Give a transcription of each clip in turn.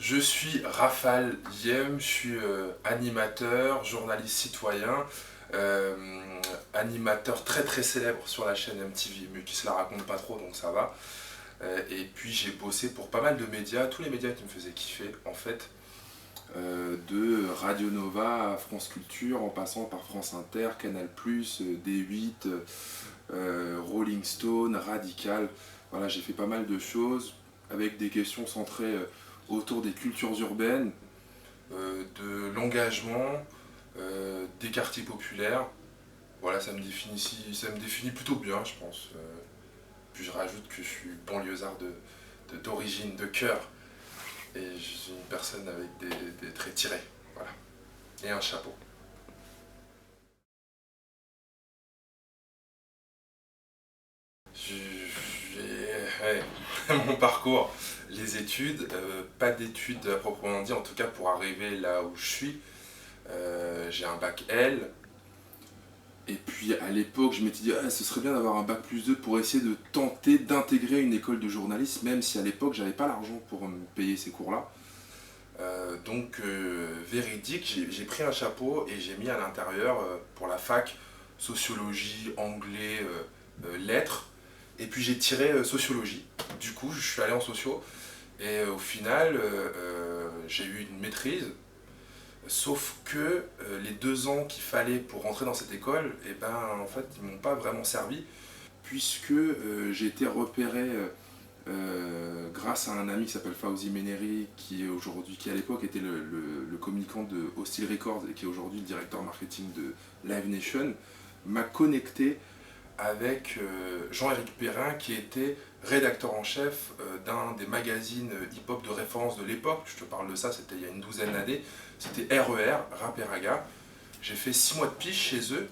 Je suis Rafal Diem, je suis animateur, journaliste citoyen, animateur très très célèbre sur la chaîne MTV, mais qui se la raconte pas trop donc ça va. Et puis j'ai bossé pour pas mal de médias, tous les médias qui me faisaient kiffer en fait, de Radio Nova à France Culture en passant par France Inter, Canal+, D8, Rolling Stone, Radical. Voilà, j'ai fait pas mal de choses avec des questions centrées autour des cultures urbaines, de l'engagement, des quartiers populaires. Voilà, ça me définit plutôt bien, je pense. Puis je rajoute que je suis banlieusard d'origine, de cœur, et je suis une personne avec des traits tirés, voilà, et un chapeau. Ouais, mon parcours, les études, pas d'études à proprement dit, en tout cas pour arriver là où je suis. J'ai un bac L, et puis à l'époque je m'étais dit ah, ce serait bien d'avoir un bac plus 2 pour essayer de tenter d'intégrer une école de journalisme, même si à l'époque j'avais pas l'argent pour me payer ces cours-là. Véridique, j'ai pris un chapeau et j'ai mis à l'intérieur pour la fac sociologie, anglais, lettres. Et puis j'ai tiré sociologie. Du coup, je suis allé en socio. Et au final, j'ai eu une maîtrise. Sauf que les 2 ans qu'il fallait pour rentrer dans cette école, et ben, en fait, ils m'ont pas vraiment servi. Puisque j'ai été repéré grâce à un ami qui s'appelle Fauzi Meneri, qui à l'époque était le communicant de Hostile Records et qui est aujourd'hui le directeur marketing de Live Nation, m'a connecté avec Jean-Éric Perrin qui était rédacteur en chef d'un des magazines hip-hop de référence de l'époque. Je te parle de ça, c'était il y a une douzaine d'années. C'était RER, Rap et Raga. J'ai fait 6 mois de pige chez eux.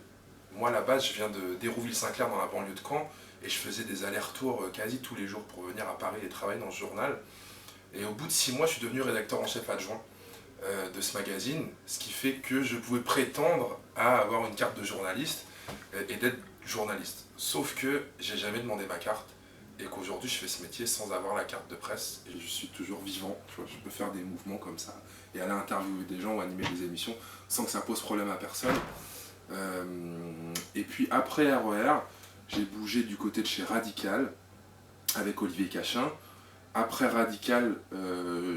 Moi, à la base, je viens d'Hérouville-Saint-Clair dans la banlieue de Caen et je faisais des allers-retours quasi tous les jours pour venir à Paris et travailler dans ce journal. Et au bout de 6 mois, je suis devenu rédacteur en chef adjoint de ce magazine, ce qui fait que je pouvais prétendre à avoir une carte de journaliste et d'être journaliste. Sauf que j'ai jamais demandé ma carte et qu'aujourd'hui je fais ce métier sans avoir la carte de presse et je suis toujours vivant. Tu vois, je peux faire des mouvements comme ça et aller interviewer des gens ou animer des émissions sans que ça pose problème à personne. Et puis après RER, j'ai bougé du côté de chez Radical avec Olivier Cachin. Après Radical,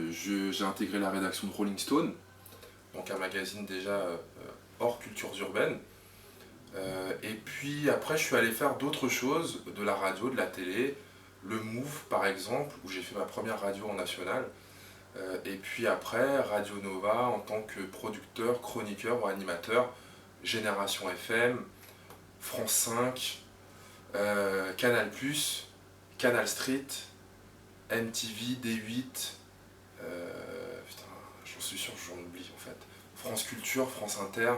j'ai intégré la rédaction de Rolling Stone, donc un magazine déjà hors cultures urbaines. Et puis après, je suis allé faire d'autres choses, de la radio, de la télé, le Move par exemple, où j'ai fait ma première radio en national. Et puis après, Radio Nova en tant que producteur, chroniqueur ou animateur, Génération FM, France 5, Canal+, Canal Street, MTV, D8, putain, j'en suis sûr que j'en oublie en fait. France Culture, France Inter,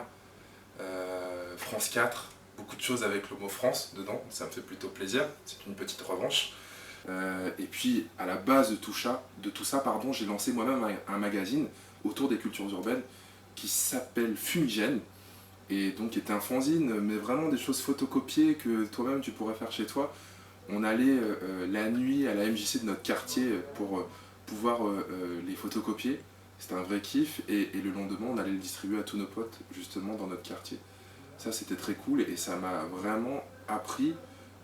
France 4, beaucoup de choses avec le mot France dedans, ça me fait plutôt plaisir, c'est une petite revanche. Et puis à la base de tout ça pardon, j'ai lancé moi-même un magazine autour des cultures urbaines qui s'appelle Fumigène, et donc qui était un fanzine, mais vraiment des choses photocopiées que toi-même tu pourrais faire chez toi. On allait la nuit à la MJC de notre quartier pour pouvoir les photocopier. C'était un vrai kiff et le lendemain on allait le distribuer à tous nos potes justement dans notre quartier. Ça c'était très cool et ça m'a vraiment appris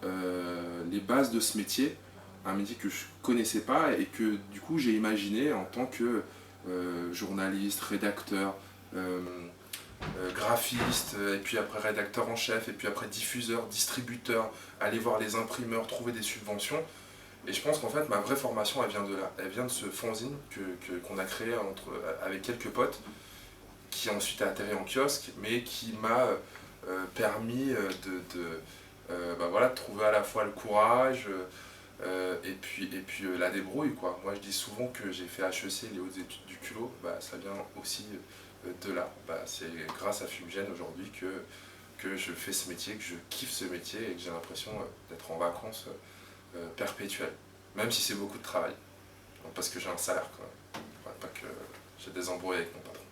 les bases de ce métier, un métier que je connaissais pas et que du coup j'ai imaginé en tant que journaliste, rédacteur, graphiste, et puis après rédacteur en chef, et puis après diffuseur, distributeur, aller voir les imprimeurs, trouver des subventions. Et je pense qu'en fait ma vraie formation elle vient de là, elle vient de ce fanzine qu'on a créé avec quelques potes, qui ensuite a atterri en kiosque, mais qui m'a permis de trouver à la fois le courage et puis la débrouille, quoi. Moi je dis souvent que j'ai fait HEC, les hautes études du culot, ça vient aussi de là. C'est grâce à Fumigène aujourd'hui que je fais ce métier, que je kiffe ce métier et que j'ai l'impression d'être en vacances perpétuelles. Même si c'est beaucoup de travail. Parce que j'ai un salaire quand même. Pas que j'ai des embrouilles avec mon patron.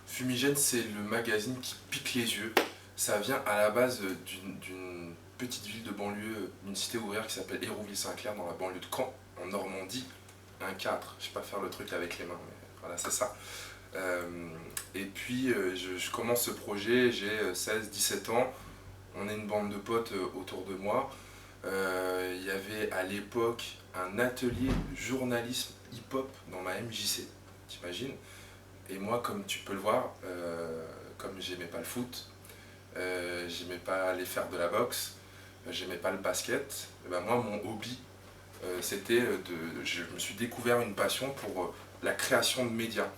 Fumigène, c'est le magazine qui pique les yeux. Ça vient à la base petite ville de banlieue, une cité ouvrière qui s'appelle Hérouville-Saint-Clair dans la banlieue de Caen, en Normandie, un 4. Je sais pas faire le truc avec les mains, mais voilà, c'est ça. Et puis je commence ce projet, j'ai 16-17 ans, on est une bande de potes autour de moi. Il y avait à l'époque un atelier de journalisme hip-hop dans ma MJC, t'imagines? Et moi, comme tu peux le voir, comme j'aimais pas le foot, j'aimais pas aller faire de la boxe, j'aimais pas le basket, et ben moi mon hobby c'était je me suis découvert une passion pour la création de médias.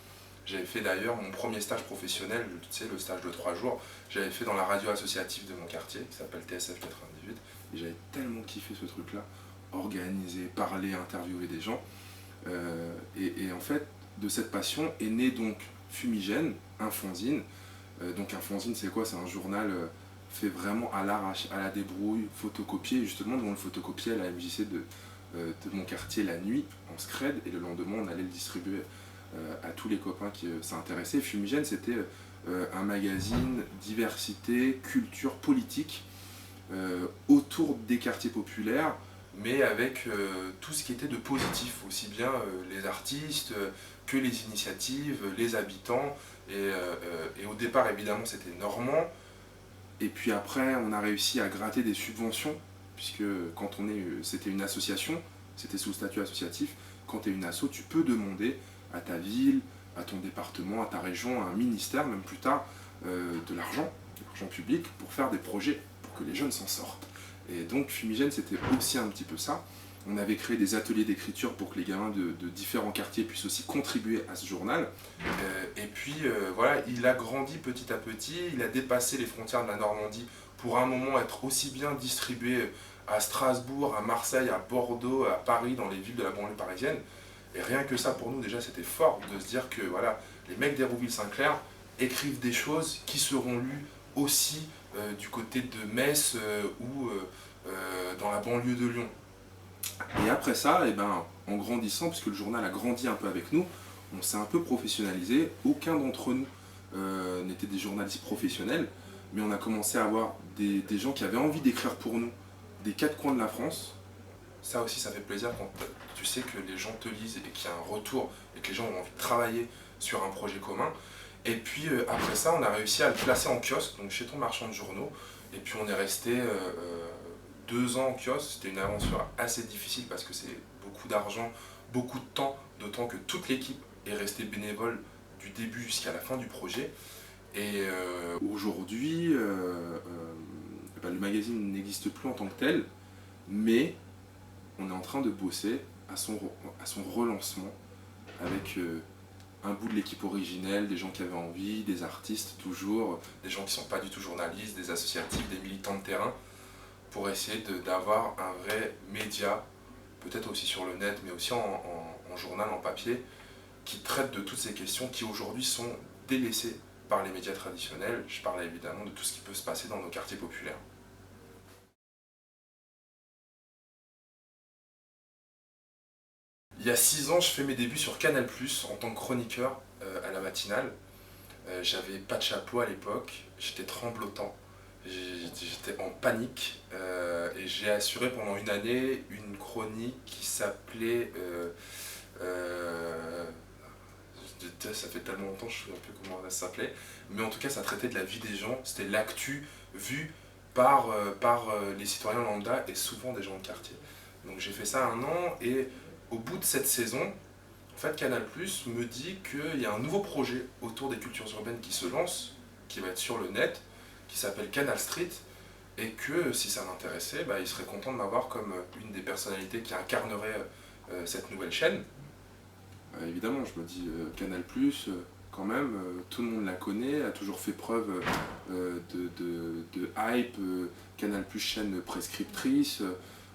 J'avais fait d'ailleurs mon premier stage professionnel, tu sais, le stage de 3 jours, j'avais fait dans la radio associative de mon quartier, qui s'appelle TSF 98, et j'avais tellement kiffé ce truc-là, organiser, parler, interviewer des gens. Et en fait, de cette passion est né donc Fumigène, un fanzine. Donc un fanzine, c'est quoi? C'est un journal fait vraiment à l'arrache, à la débrouille, photocopié. Justement, on le photocopiait à la MJC de mon quartier la nuit, en scred, et le lendemain, on allait le distribuer à tous les copains qui s'intéressaient. Fumigène, c'était un magazine diversité, culture, politique, autour des quartiers populaires, mais avec tout ce qui était de positif, aussi bien les artistes que les initiatives, les habitants. Et au départ, évidemment, c'était normand. Et puis après, on a réussi à gratter des subventions, puisque quand c'était une association, c'était sous le statut associatif. Quand tu es une asso, tu peux demander à ta ville, à ton département, à ta région, à un ministère, même plus tard, de l'argent public, pour faire des projets, pour que les jeunes s'en sortent. Et donc Fumigène, c'était aussi un petit peu ça. On avait créé des ateliers d'écriture pour que les gamins de différents quartiers puissent aussi contribuer à ce journal. Et puis voilà, il a grandi petit à petit, il a dépassé les frontières de la Normandie pour un moment être aussi bien distribué à Strasbourg, à Marseille, à Bordeaux, à Paris, dans les villes de la banlieue parisienne. Et rien que ça, pour nous, déjà, c'était fort de se dire que voilà, les mecs d'Hérouville-Saint-Clair écrivent des choses qui seront lues aussi du côté de Metz ou dans la banlieue de Lyon. Et après ça, eh ben, en grandissant, puisque le journal a grandi un peu avec nous, on s'est un peu professionnalisé. Aucun d'entre nous n'était des journalistes professionnels, mais on a commencé à avoir des gens qui avaient envie d'écrire pour nous, des 4 coins de la France. Ça aussi, ça fait plaisir quand tu sais que les gens te lisent et qu'il y a un retour et que les gens ont envie de travailler sur un projet commun. Et puis après ça, on a réussi à le placer en kiosque, donc chez ton marchand de journaux. Et puis on est resté 2 ans en kiosque. C'était une aventure assez difficile parce que c'est beaucoup d'argent, beaucoup de temps, d'autant que toute l'équipe est restée bénévole du début jusqu'à la fin du projet. Et aujourd'hui, le magazine n'existe plus en tant que tel, mais on est en train de bosser à son relancement avec un bout de l'équipe originelle, des gens qui avaient envie, des artistes toujours, des gens qui ne sont pas du tout journalistes, des associatifs, des militants de terrain, pour essayer d'avoir un vrai média, peut-être aussi sur le net, mais aussi en journal, en papier, qui traite de toutes ces questions qui aujourd'hui sont délaissées par les médias traditionnels. Je parle évidemment de tout ce qui peut se passer dans nos quartiers populaires. Il y a 6 ans, je fais mes débuts sur Canal+, en tant que chroniqueur à la matinale. J'avais pas de chapeau à l'époque, j'étais tremblotant, j'étais en panique et j'ai assuré pendant une année une chronique qui s'appelait... ça fait tellement longtemps, je ne sais plus comment ça s'appelait, mais en tout cas ça traitait de la vie des gens, c'était l'actu vue par les citoyens lambda et souvent des gens de quartier. Donc j'ai fait ça 1 an et au bout de cette saison, en fait, Canal+ me dit qu'il y a un nouveau projet autour des cultures urbaines qui se lance, qui va être sur le net, qui s'appelle Canal Street, et que si ça m'intéressait, il serait content de m'avoir comme une des personnalités qui incarnerait cette nouvelle chaîne. Évidemment, je me dis Canal+, quand même, tout le monde la connaît, a toujours fait preuve de hype, Canal+, chaîne prescriptrice.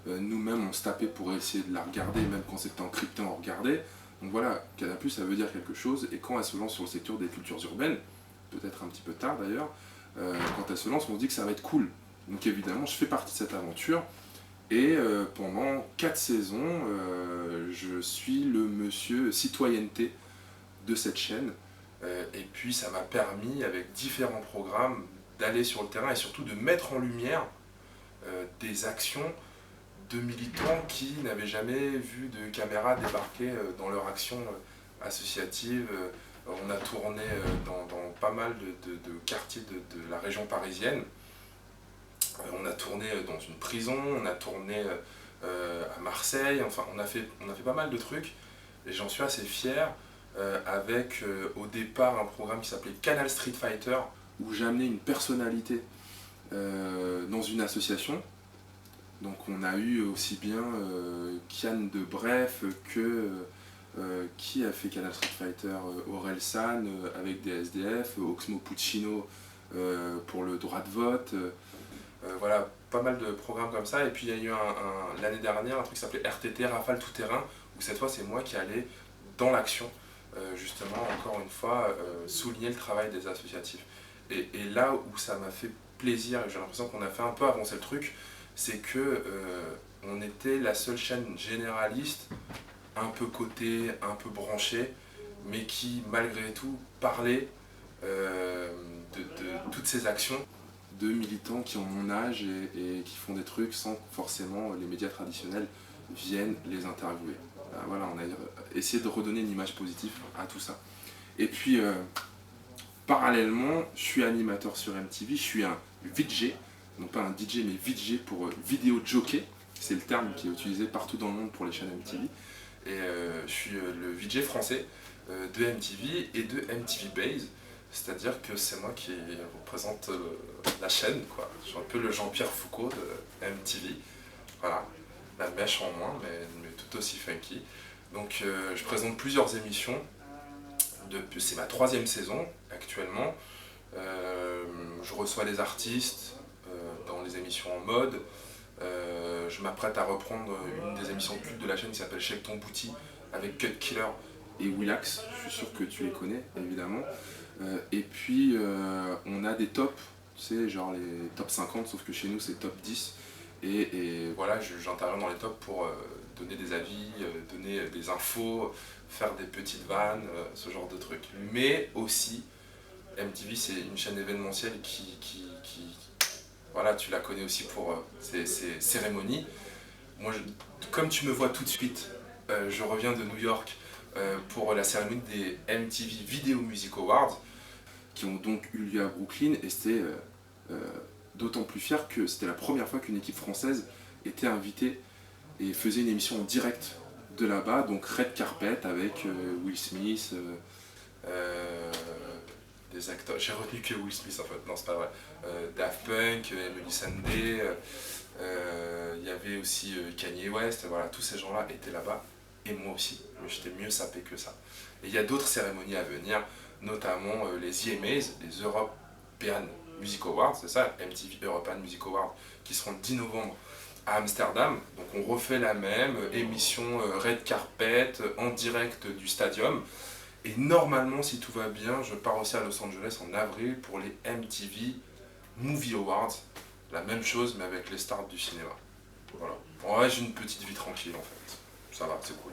Nous-mêmes, on se tapait pour essayer de la regarder, même quand c'était encrypté, on regardait. Donc voilà, Canal+, ça veut dire quelque chose, et quand elle se lance sur le secteur des cultures urbaines, peut-être un petit peu tard d'ailleurs, quand elle se lance, on se dit que ça va être cool. Donc évidemment, je fais partie de cette aventure, et pendant 4 saisons, je suis le monsieur citoyenneté de cette chaîne, et puis ça m'a permis, avec différents programmes, d'aller sur le terrain, et surtout de mettre en lumière des actions de militants qui n'avaient jamais vu de caméra débarquer dans leur action associative. On a tourné dans pas mal de quartiers de la région parisienne. On a tourné dans une prison, on a tourné à Marseille, enfin on a fait pas mal de trucs et j'en suis assez fier avec au départ un programme qui s'appelait Canal Street Fighter où j'amenais une personnalité dans une association. Donc on a eu aussi bien Kian de Bref que qui a fait Canal Street Fighter, Aurel San avec des SDF, Oxmo Puccino pour le droit de vote. Voilà, pas mal de programmes comme ça. Et puis il y a eu l'année dernière un truc qui s'appelait RTT, Rafale Tout Terrain, où cette fois c'est moi qui allais dans l'action, justement, encore une fois, souligner le travail des associatifs. Et là où ça m'a fait plaisir, et j'ai l'impression qu'on a fait un peu avancer le truc, c'est que on était la seule chaîne généraliste, un peu cotée, un peu branchée, mais qui malgré tout parlait de toutes ces actions de militants qui ont mon âge et qui font des trucs sans que forcément les médias traditionnels viennent les interviewer. Voilà, on a essayé de redonner une image positive à tout ça. Et puis, parallèlement, je suis animateur sur MTV, je suis un VJ, non pas un DJ mais VJ pour vidéo jockey, c'est le terme qui est utilisé partout dans le monde pour les chaînes MTV. Et je suis le VJ français de MTV et de MTV Base. C'est-à-dire que c'est moi qui représente la chaîne, quoi. Je suis un peu le Jean-Pierre Foucault de MTV. Voilà, la mèche en moins, mais tout aussi funky. Donc je présente plusieurs émissions. C'est ma 3e saison actuellement. Je reçois les artistes dans les émissions en mode. Je m'apprête à reprendre une des émissions cultes de la chaîne qui s'appelle Check ton booty avec Cut Killer et Willax. Je suis sûr que tu les connais, évidemment. Et puis on a des tops, tu sais, genre les top 50, sauf que chez nous c'est top 10. Et voilà, j'interviens dans les tops pour donner des avis, donner des infos, faire des petites vannes, ce genre de trucs. Mais aussi, MTV c'est une chaîne événementielle qui voilà, tu la connais aussi pour ses cérémonies. Moi, comme tu me vois tout de suite, je reviens de New York pour la cérémonie des MTV Video Music Awards, qui ont donc eu lieu à Brooklyn, et c'était d'autant plus fier que c'était la première fois qu'une équipe française était invitée et faisait une émission en direct de là-bas, donc Red Carpet avec Will Smith, des acteurs, j'ai retenu que Will Smith en fait, non c'est pas vrai, Daft Punk, Emily Sandé, il y avait aussi Kanye West, voilà, tous ces gens-là étaient là-bas, et moi aussi, mais j'étais mieux sapé que ça. Et il y a d'autres cérémonies à venir, notamment les EMAs, les European Music Awards, c'est ça, MTV European Music Awards, qui seront le 10 novembre à Amsterdam. Donc on refait la même émission Red Carpet en direct du stadium. Et normalement, si tout va bien, je pars aussi à Los Angeles en avril pour les MTV Movie Awards. La même chose, mais avec les stars du cinéma. Voilà. En vrai, j'ai une petite vie tranquille en fait. Ça va, c'est cool.